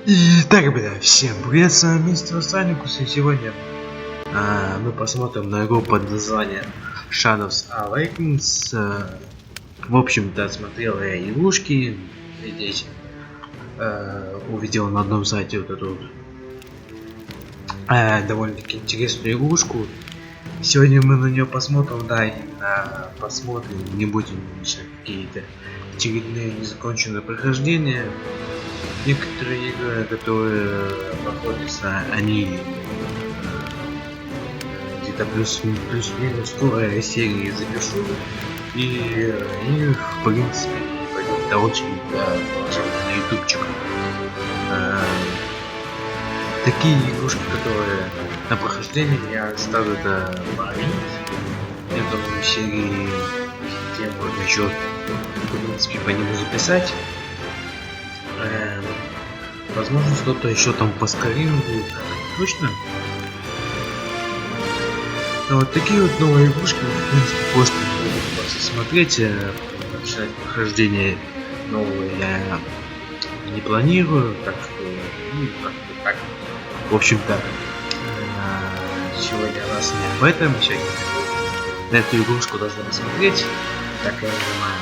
Итак, ребята, всем привет, с вами MR.Ruslanikys, и сегодня мы посмотрим на игру под названием Понравилось. В общем-то, смотрел я игрушки, здесь увидел на одном сайте вот эту довольно-таки интересную игрушку. Сегодня мы на нее посмотрим, да, именно посмотрим, не будем мешать какие-то очередные незаконченные прохождения. Некоторые игры, которые проходятся, они где-то плюс-минус скоро серии запишу, и их, в принципе, это очень положительно на ютубчик. Такие игрушки, которые на прохождение я ставлю это параллельно. Я думаю, серии тем можно еще, в принципе, по нему записать. Возможно, что-то еще там по скорину будет, точно. Но вот такие вот новые игрушки, в принципе, просто смотреть, начинать прохождение нового я не планирую, так что, ну, как-то так. В общем-то, сегодня у нас не об этом, сегодня на эту игрушку должны посмотреть, так я понимаю,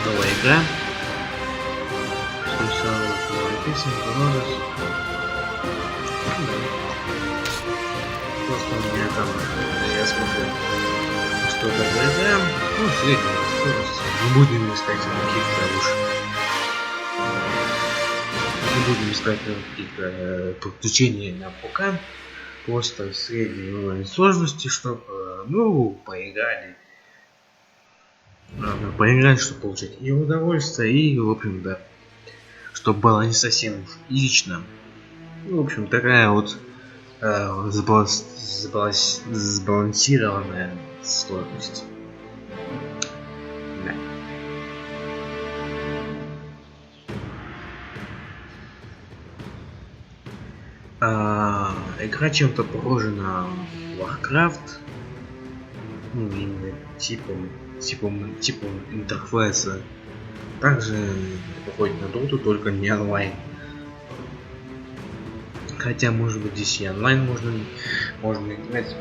новая игра. Просто у меня там, я смотрю, что это игра, ну, средняя скорость. Не будем искать каких-то уж, не будем искать каких-то приключений на ПК, просто средней уровень сложности, чтобы, ну, поиграть, чтобы получать и удовольствие, и, в общем-то, чтобы было не совсем изично. Ну, в общем, такая вот сбалансированная сложность. Да. Игра чем-то похожа на Warcraft, ну, именно типом интерфейса. Также походит на доту, только не онлайн. Хотя, может быть, здесь и онлайн можно играть.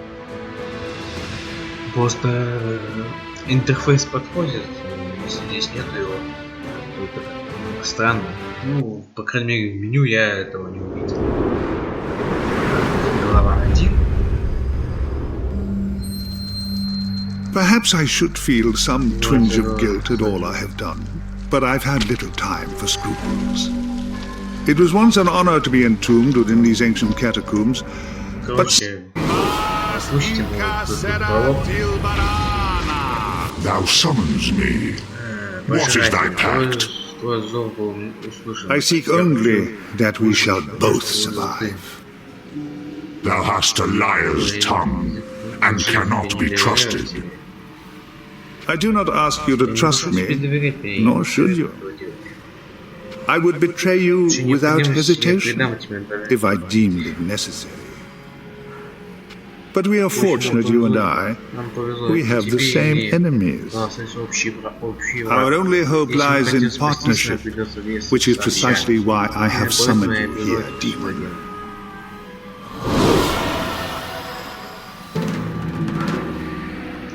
Просто интерфейс подходит, если здесь нет его, то это странно. Ну, по крайней мере, в меню я этого не увидел. Глава 1. Perhaps I should feel some twinge of guilt at all I have done. But I've had little time for scruples. It was once an honor to be entombed within these ancient catacombs, but... Thou summons me. What is thy pact? I seek only that we shall both survive. Thou hast a liar's tongue, and cannot be trusted. I do not ask you to trust me, nor should you. I would betray you without hesitation, if I deemed it necessary. But we are fortunate, you and I. We have the same enemies. Our only hope lies in partnership, which is precisely why I have summoned you here, demon.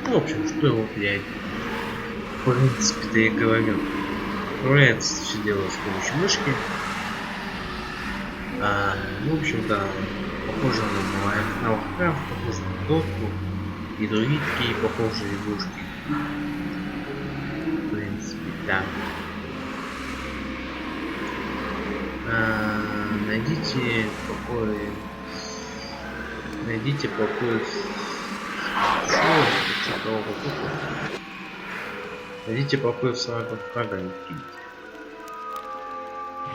В общем, что его влияет? В принципе-то я говорю. Управляется все дело с помощью мышки. Ну, в общем-то, похоже на Warcraft, похоже на дотку и другие такие похожие игрушки. В принципе, да. Найдите покой. Найдите покой в 40 врага, не киньте.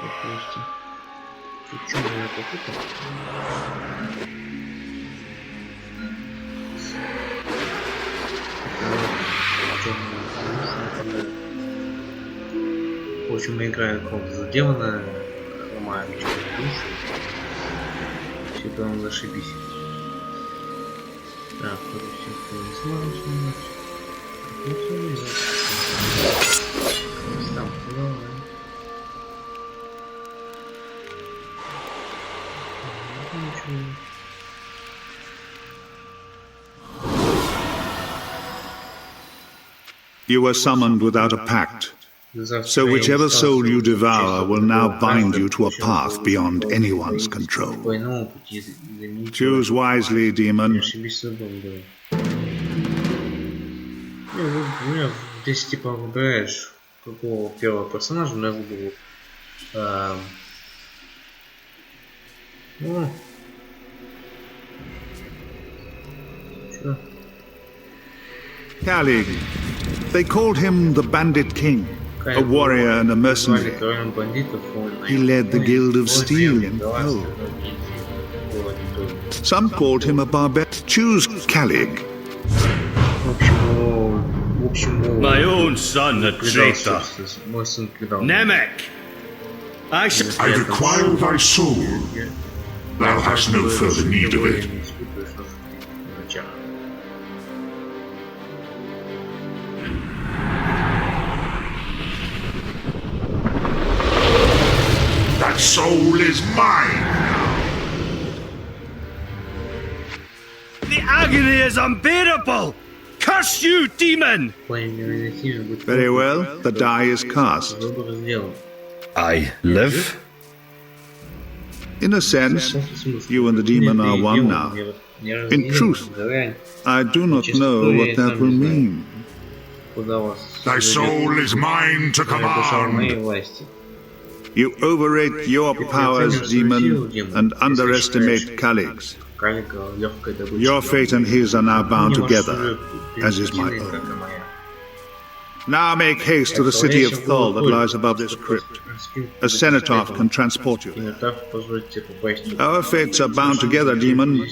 Допустим. Тут что у меня попутал? В общем, мы играем как заделано, ломаем через душу. Все это нам зашибись. Так, все не сможем снимать. Ну все, не там главное. Ничего. You were summoned without a pact, so whichever soul you devour will now bind you to a path beyond anyone's control. Choose wisely, demon. Здесь типа выбираешь, какого первого персонажа на выбору. Чё? Kalig. They called him the Bandit King, a warrior and a mercenary. He led the Guild of Steel in Hell. Some called him a barbarian. Choose Kalig. My own son, a traitor. Namek! I require thy soul. Thou hast no further need of it. That soul is mine now. The agony is unbearable! Curse you, demon! Very well, the die is cast. I live? In a sense, you and the demon are one now. In truth, I do not know what that will mean. Thy soul is mine to command. You overrate your powers, demon, and underestimate Kalig's. Your fate and his are now bound together, as is my own. Now make haste to the city of Thol that lies above this crypt. A cenotaph can transport you there. Our fates are bound together, demon.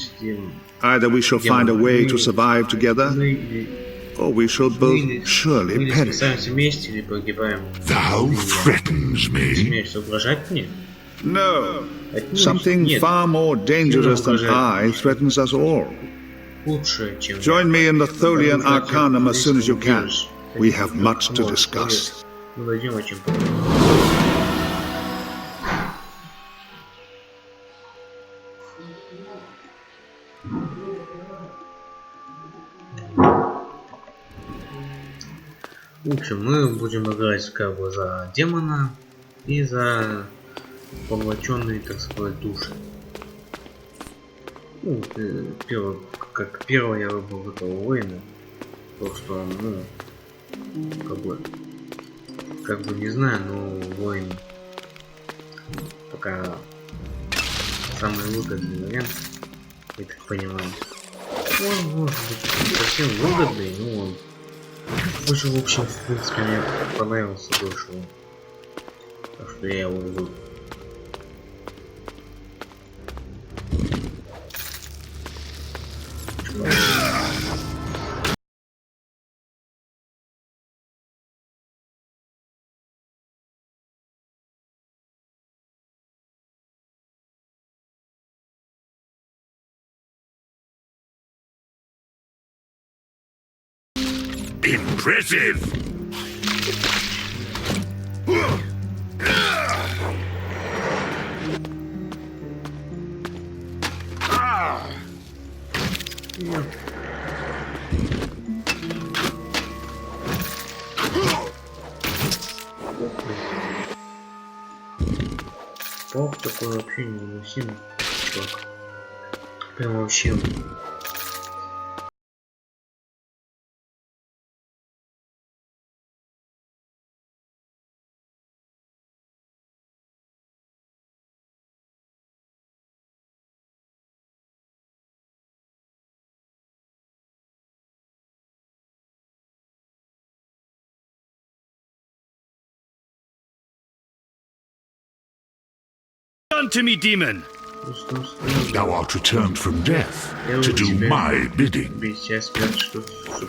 Either we shall find a way to survive together, or we shall both surely perish. Thou threatens me. No. Something far more dangerous than I threatens us all. Join me in the Tholian Arcanum as soon as you can. We have much to discuss. В общем, мы будем играть как бы за демона и за поглощенные, так сказать, души. Ну, как первое я выбрал этого воина, то что, ну, как бы не знаю, но воин пока самый выгодный вариант, я так понимаю. Он может быть не совсем выгодный, но он больше, в общем, в принципе, мне понравился больше он. Так что я его выбрал. Impressive! Паук такой вообще невыносимый чувак. Прям вообще. To me, demon! Thou art returned from death to do my bidding.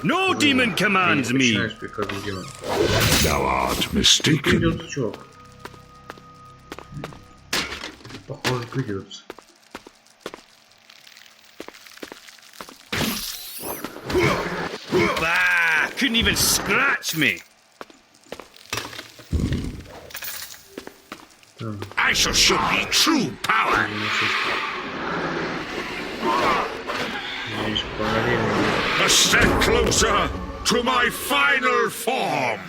No demon commands me! Thou art mistaken. Похоже, придется. couldn't even scratch me. I shall show thee true power. A step closer to my final form.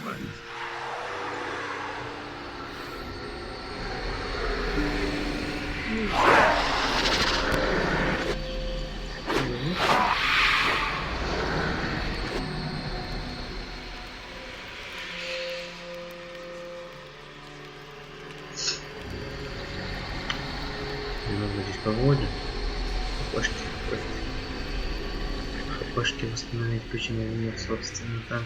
Немного здесь поводим. Хапашки восстановить почему нет, собственно, там.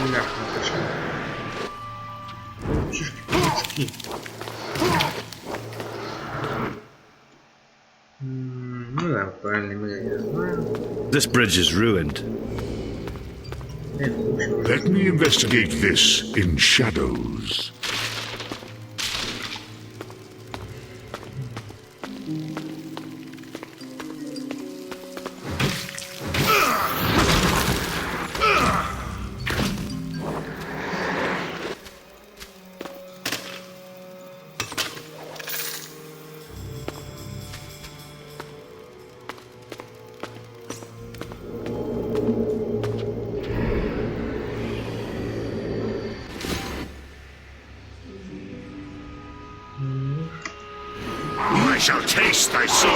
Бляха, отошли. Паучки. Ну да, правильно, мы это знаем. This bridge is ruined. Let me investigate this in shadows. I shall taste thy soul.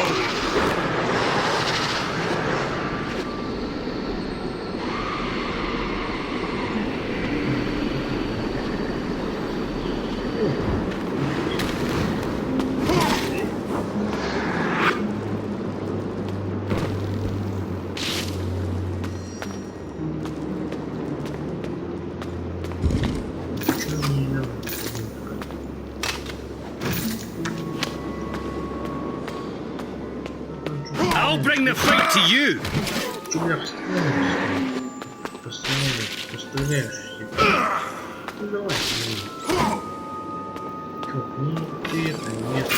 I'll bring the fight to you. Постреляешь. Ну давай. Чё, ты это нет.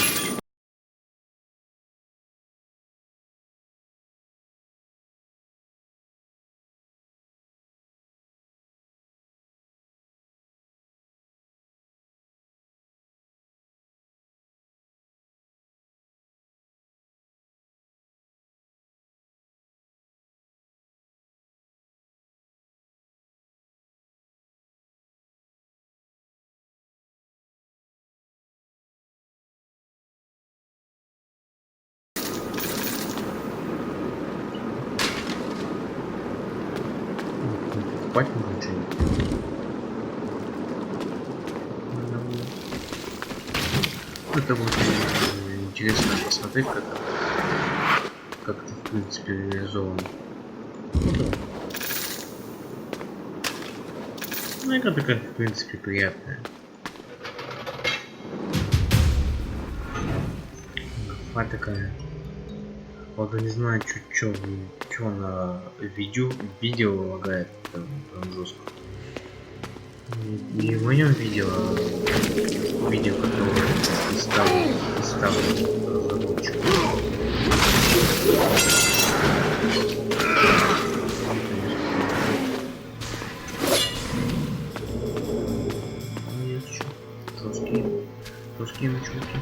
Спать не ничего. Это будет интересно посмотреть, как это в принципе реализовано. Ну да. Ну игра такая в принципе приятная. А такая. Вот не знаю, что на видео лагает там жестко. Не в моем видео, а видео, которое ставлю разработчик. Жесткие началки.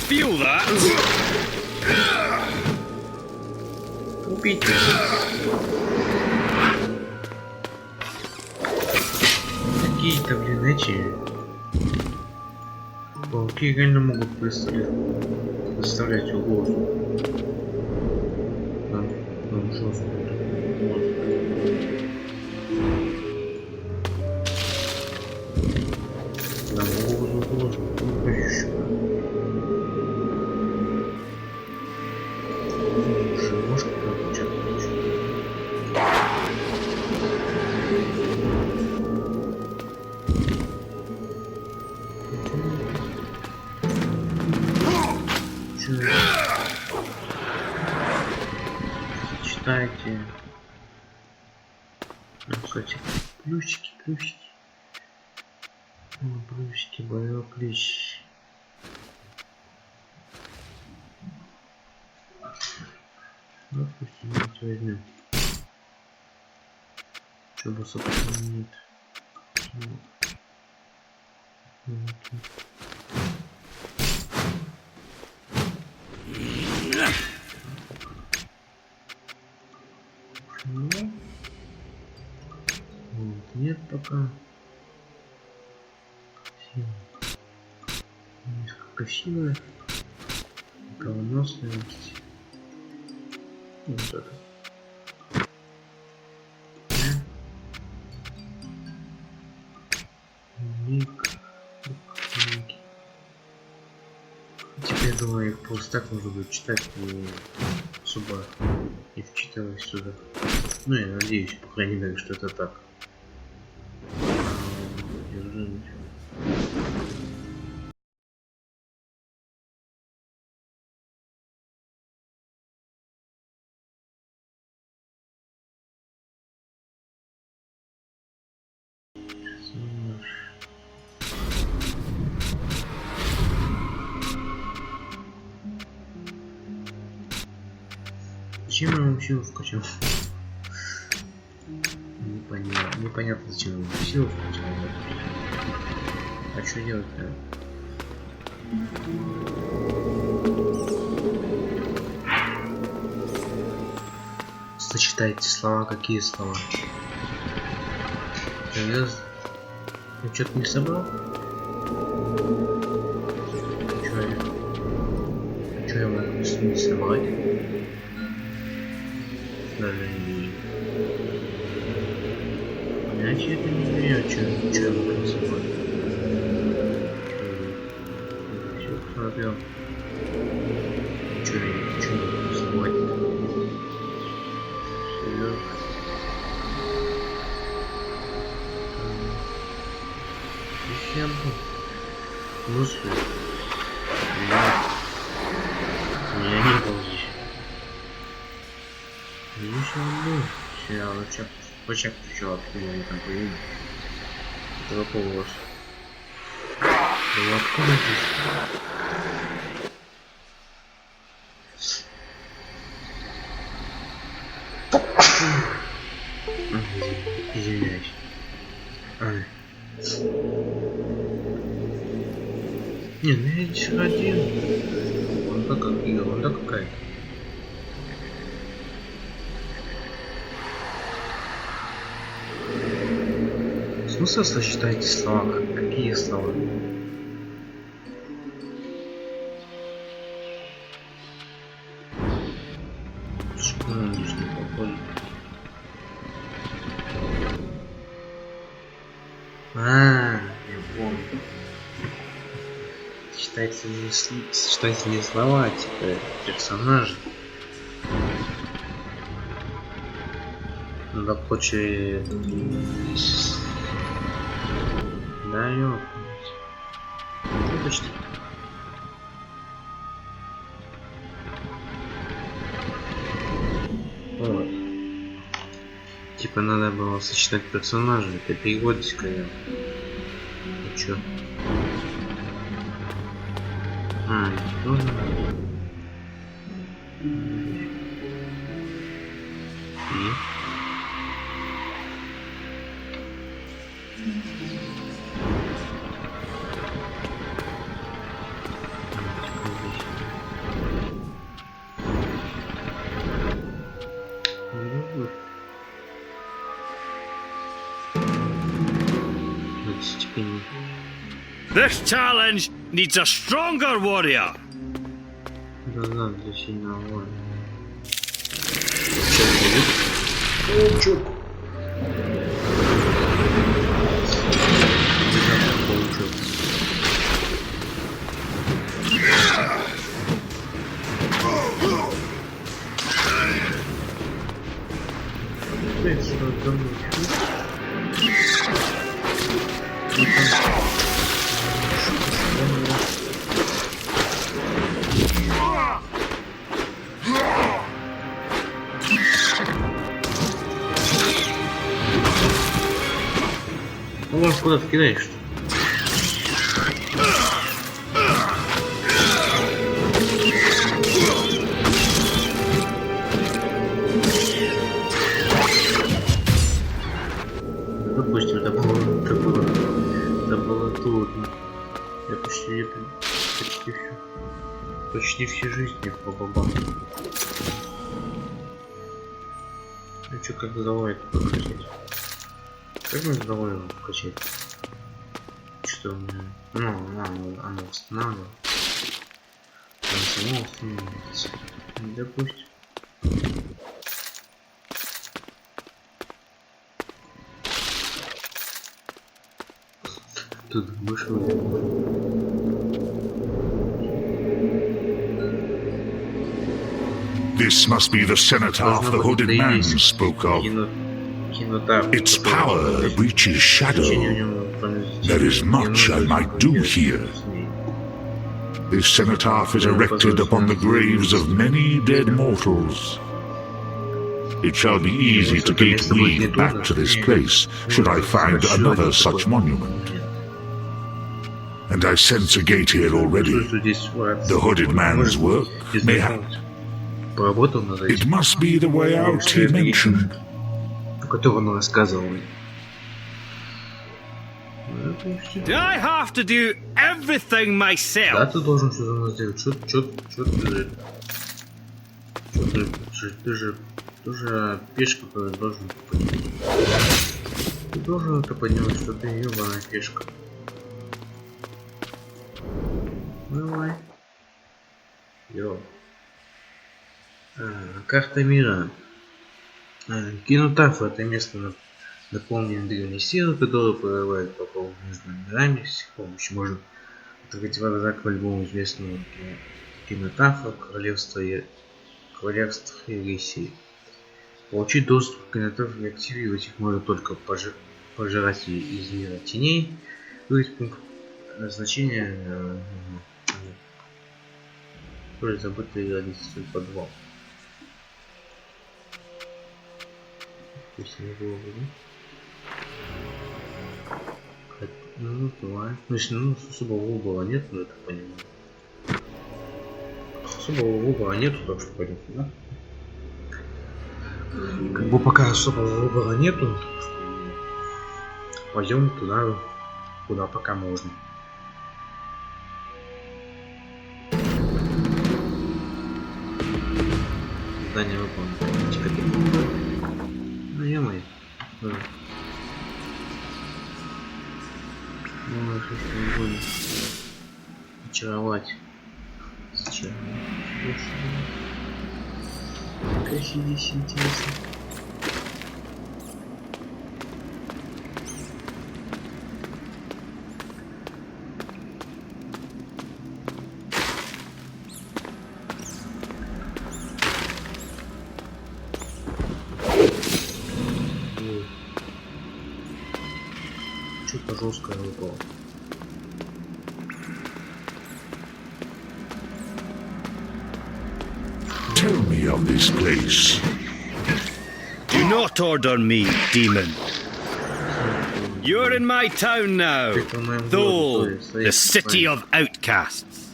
Feel that? Убить. Какие-то, блин, эти пауки реально могут представлять угрозу. Нам жестко. игрушку получать. Читайте. Ну, кстати, плюсики. Плюсики, боевой клич. Допустим, давайте возьмем. Чтобы сохранить. Вот, нет пока. Несколько силы. Кровоносность. Вот это. Ник. Теперь, думаю, их просто так можно будет читать и особо не вчитываясь сюда. Ну, я надеюсь, по крайней мере, что это так. Зачем я вообще его вкачал? Непонятно, зачем я его силу вкачал. А что делать-то? Сочетайте слова. Какие слова? Я что-то не собрал? Что я могу не собрать? Даже не... Иначе это не берет, что я могу собрать. Все посмотрел. Что я не могу собрать? Всем мысли. Я не был здесь. Еще был. Сериал почему они там появились. Это какого у вас? Да откуда здесь? Извиняюсь. Не, ну я еще один. Вон какая. Смысл сочетайте слова? Какие слова? Что нам здесь не подходит? Я помню. Считайте не слова, типа персонажи. Ну так хочет... Да, ёпнуть. Ну, почти. Вот. Типа надо было сочетать персонажей. Это переводить, конечно. Ну чё? Тоже надо. This challenge needs a stronger warrior. Да, для сильного воина. Паучок. Ну вас куда-то кидаешь? Допустим, это было трудно. Я почти всю жизнь по бабам. Ну чё, как здоровье покачать? Как мне здоровье покачать? Что у меня? Ну, оно восстанавливает. Оно само восстанавливается. Допустим. Тут вышел. This must be the cenotaph the hooded man spoke of. Its power reaches shadow. There is much I might do here. This cenotaph is erected upon the graves of many dead mortals. It shall be easy to gateway back to this place, should I find another such monument. And I sense a gate here already. The hooded man's work, mayhap. It must be the way out he mentioned. Do I have to do everything myself? Да, ты должен все за нас делать. Ты же пешка должен поднимать. Ты должен это понимать, что ты ебаная пешка. Давай. Йо. Карта мира. Кинотаф — это место, наполненное древней силой, которая прорывает по полу между мирами. С их помощью можно открыть врата к любому известному кинотафа, королевства Ересии. Получить доступ к кинотафу и активировать их может только пожиратели из мира теней. Выбрать пункт назначения. Забытый реалистический подвал. Пусть не было бы, да? Ну, давай. Значит, особого выбора нет, но это понимаю. Особого выбора нету, так что пойдем сюда. Как бы пока особого выбора нету, пойдем туда, куда пока можно. Задание выполнено. Теперь. Ну ё-моё. Ну, что не будем очаровать. Зачем? Какая здесь интересно. Что-то жесткое выпало. Tell me of this place. Do not order me, demon. You're in my town now, Thol, the city of outcasts.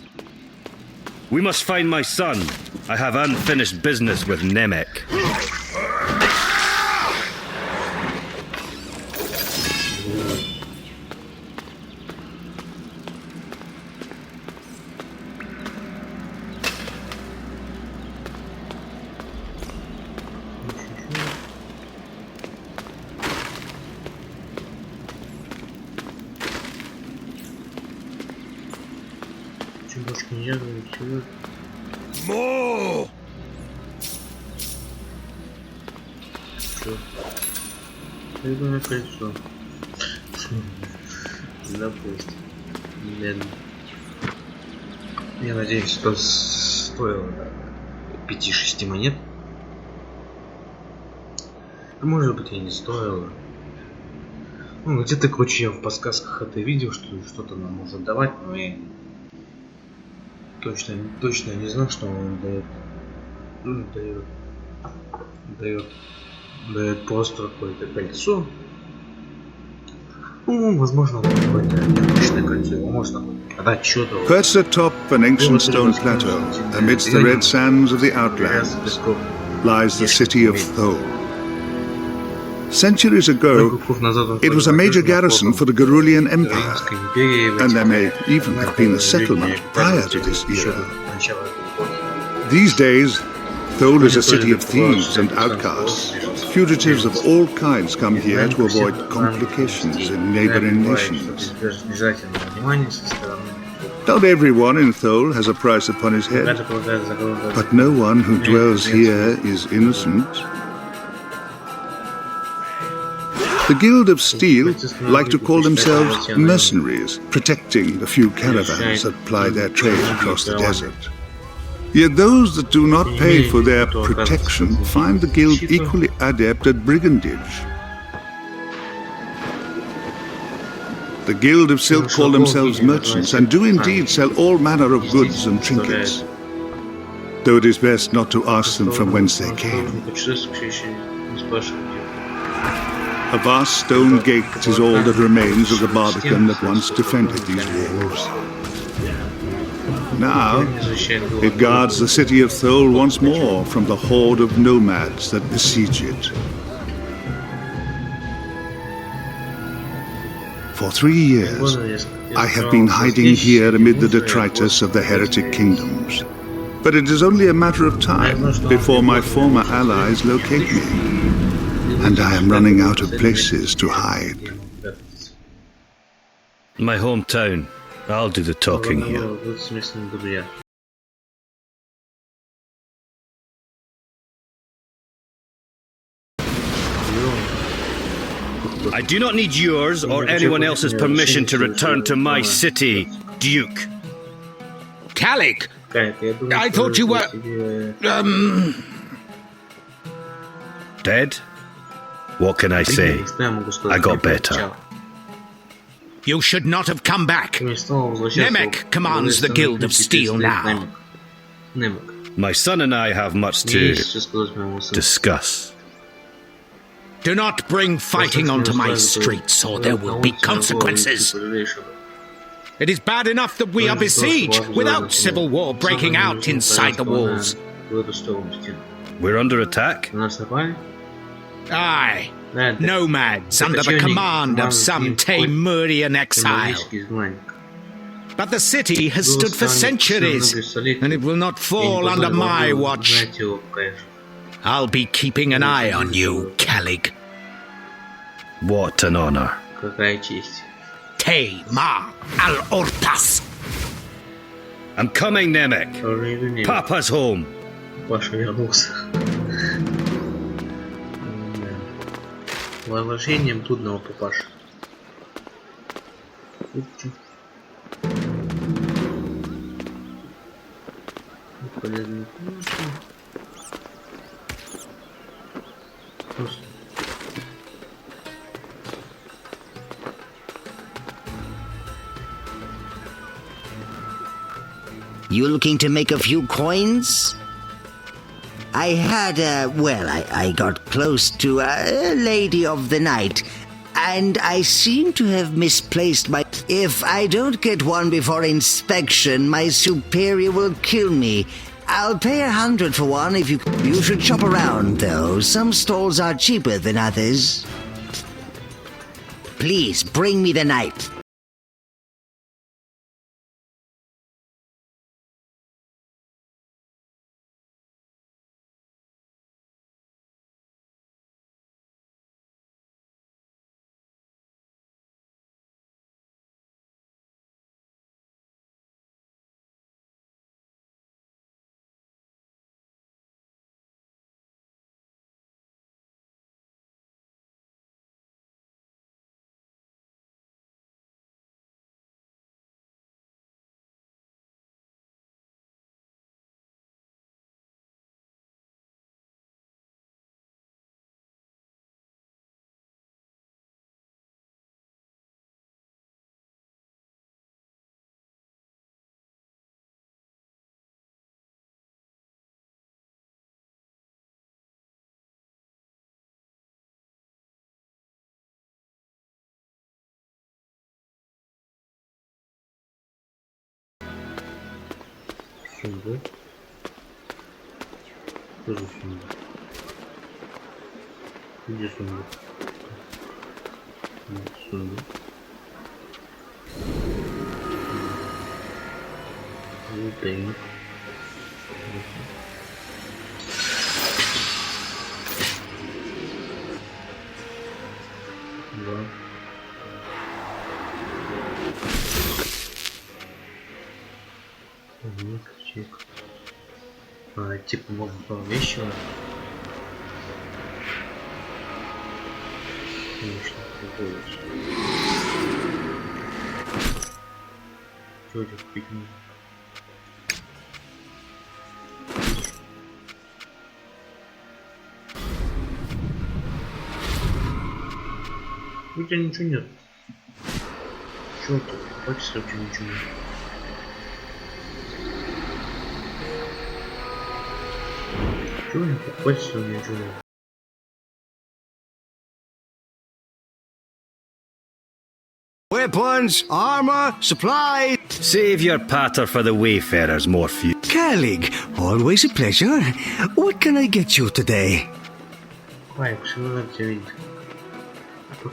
We must find my son. I have unfinished business with Nemec. Больше не делаю, все. More! Что? Рыбное кольцо. Допустим. Медленно. Я надеюсь, что стоило 5-6 монет. Может быть, и не стоило. Ну, где-то, короче, я в подсказках это видел, что что-то нам может давать, но и точно не знал, что он дает. Ну, дает просто какое-то кольцо. Ну, возможно, какое-то необычное кольцо. Его можно отдать что-то. Perched atop an ancient stone plateau, amidst the red sands of the Outlands, lies the city of Thole. Centuries ago, it was a major garrison for the Gerulian Empire, and there may even have been a settlement prior to this era. These days, Thole is a city of thieves and outcasts. Fugitives of all kinds come here to avoid complications in neighboring nations. Not everyone in Thole has a price upon his head, but no one who dwells here is innocent. The Guild of Steel like to call themselves mercenaries, protecting the few caravans that ply their trade across the desert. Yet those that do not pay for their protection find the guild equally adept at brigandage. The Guild of Silk call themselves merchants and do indeed sell all manner of goods and trinkets, though it is best not to ask them from whence they came. A vast stone gate is all that remains of the barbican that once defended these walls. Now, it guards the city of Thole once more from the horde of nomads that besiege it. For 3 years, I have been hiding here amid the detritus of the heretic kingdoms. But it is only a matter of time before my former allies locate me, and I am running out of places to hide. My hometown. I'll do the talking here. I do not need yours or anyone else's permission to return to my city, Duke. Calic! I thought you were... Dead? What can I say? I got better. You should not have come back. Nemec commands the Guild of Steel now. My son and I have much to discuss. Do not bring fighting onto my streets, or there will be consequences. It is bad enough that we are besieged without civil war breaking out inside the walls. We're under attack? Aye. Nomads under the command of some Taimurian exile. But the city has stood for centuries, and it will not fall under my watch. I'll be keeping an eye on you, Calic. What an honor. Taimar al-Ortas. I'm coming, Nemec. Papa's home. Вооружением трудного папаша. Полезные книжки. You looking to make a few coins? I had, I got close to a lady of the night, and I seem to have misplaced my... If I don't get one before inspection, my superior will kill me. I'll pay 100 for one if you... You should shop around, though. Some stalls are cheaper than others. Please, bring me the knife. Сундук. Тоже сундук. Где сундук? Вот сундук. Лутейник. Да. Чек. Типа можно повещивать. Конечно, прикольно. Что это пикнул? У тебя ничего нет. Чё ты? Почти вообще ничего нет. Чего не покупать, у меня ничего нет? Weapons, armor, supplies. Save your patter for the wayfarers, Morphew. Colleague, always a pleasure. What can I get you today? Лайк, что надо тебе видеть?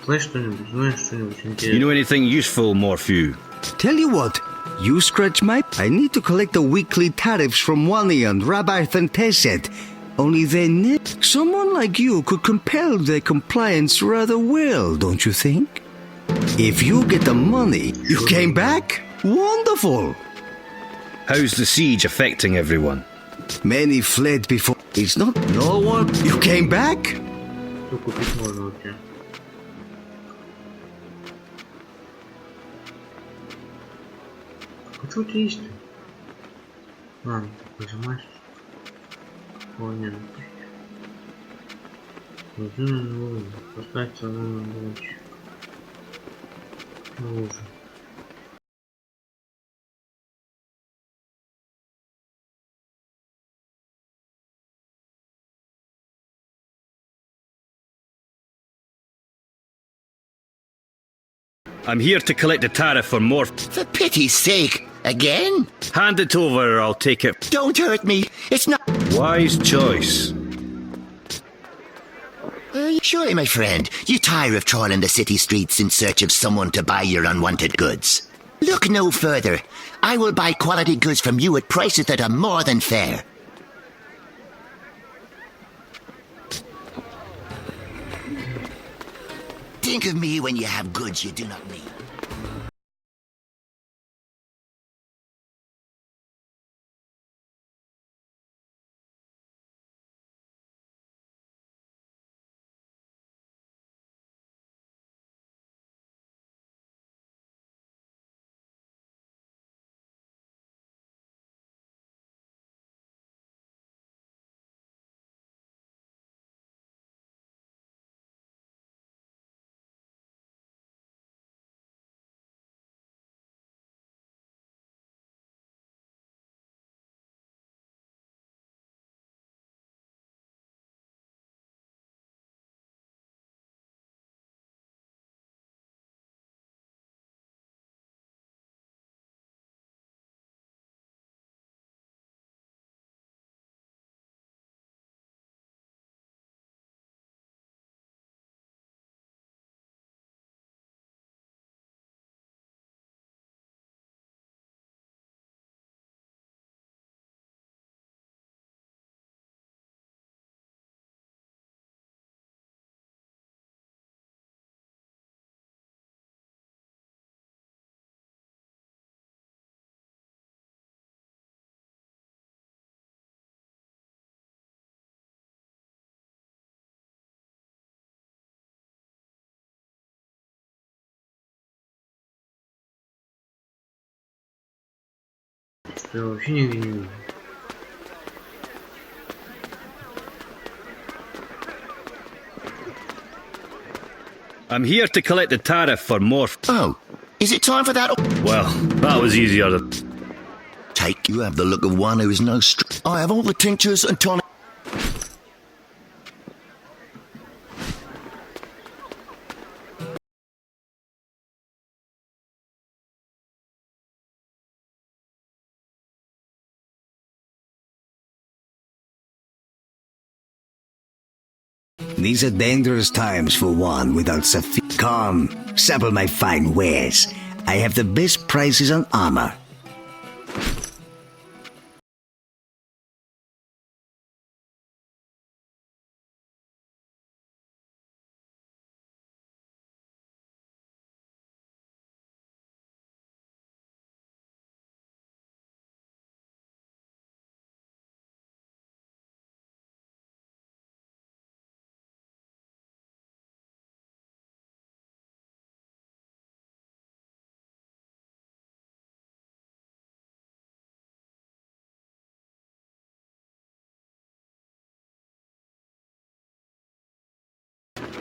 Знаешь что-нибудь? Знаешь что-нибудь You интересное? know anything useful, Morphew? Tell you what, you scratch my... I need to collect the weekly tariffs from Wani and Rabbi Thantesed. Only then, someone like you could compel their compliance rather well, don't you think? If you get the money, you came back? Wonderful! How's the siege affecting everyone? Many fled before. It's not no one. You came back? Что купить можно у тебя? А что у тебя есть? Ладно, нажимаешь. Понятно. Поставить самому ночь. Лужу. I'm here to collect the tariff for more. For pity's sake, again? Hand it over or I'll take it. Don't hurt me. It's not... Wise choice. Surely, my friend, you tire of trawling the city streets in search of someone to buy your unwanted goods. Look no further. I will buy quality goods from you at prices that are more than fair. Think of me when you have goods you do not need. Что я вообще не вижу. I'm here to collect the tariff for more. Oh, is it time for that? Well, that was easier. Take, you have the look of one who is no I have all the tinctures and tonics. These are dangerous times for one without sufficient... Come, sample my fine wares. I have the best prices on armor.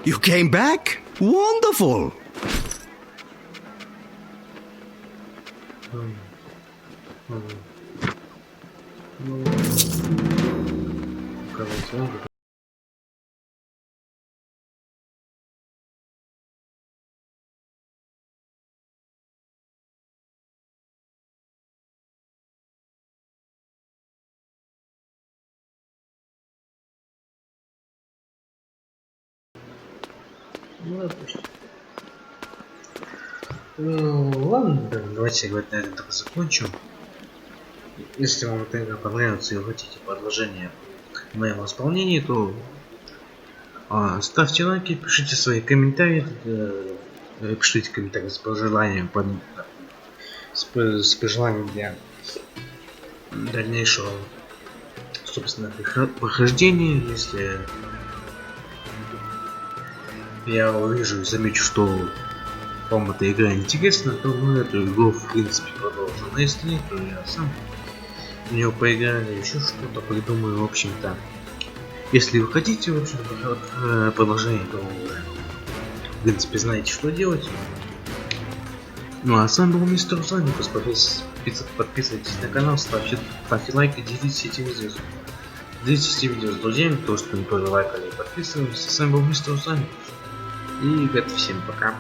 You came back? Wonderful! Ну, допустим. Ладно, давайте говорить, наверное, так закончим. Если вам эта игра понравится и вы хотите продолжение в моем исполнении, то ставьте лайки, пишите свои комментарии, пишите комментарии с пожеланием, с пожеланием для дальнейшего, собственно, прохождения. Если я увижу и замечу, что вам эта игра интересна, то мы эту игру в принципе продолжим. Но если нет, то я сам в нее поиграю, еще что-то придумаю. В общем-то, если вы хотите, в общем-то, продолжение, то вы, в принципе, знаете, что делать. Ну а с вами был MR.Ruslanikys. Подписывайтесь на канал, ставьте лайки, делитесь этим видео. Делитесь этим видео с друзьями, то, что не тоже лайкали и подписывались. С вами был MR.Ruslanikys. И, ребята, всем пока.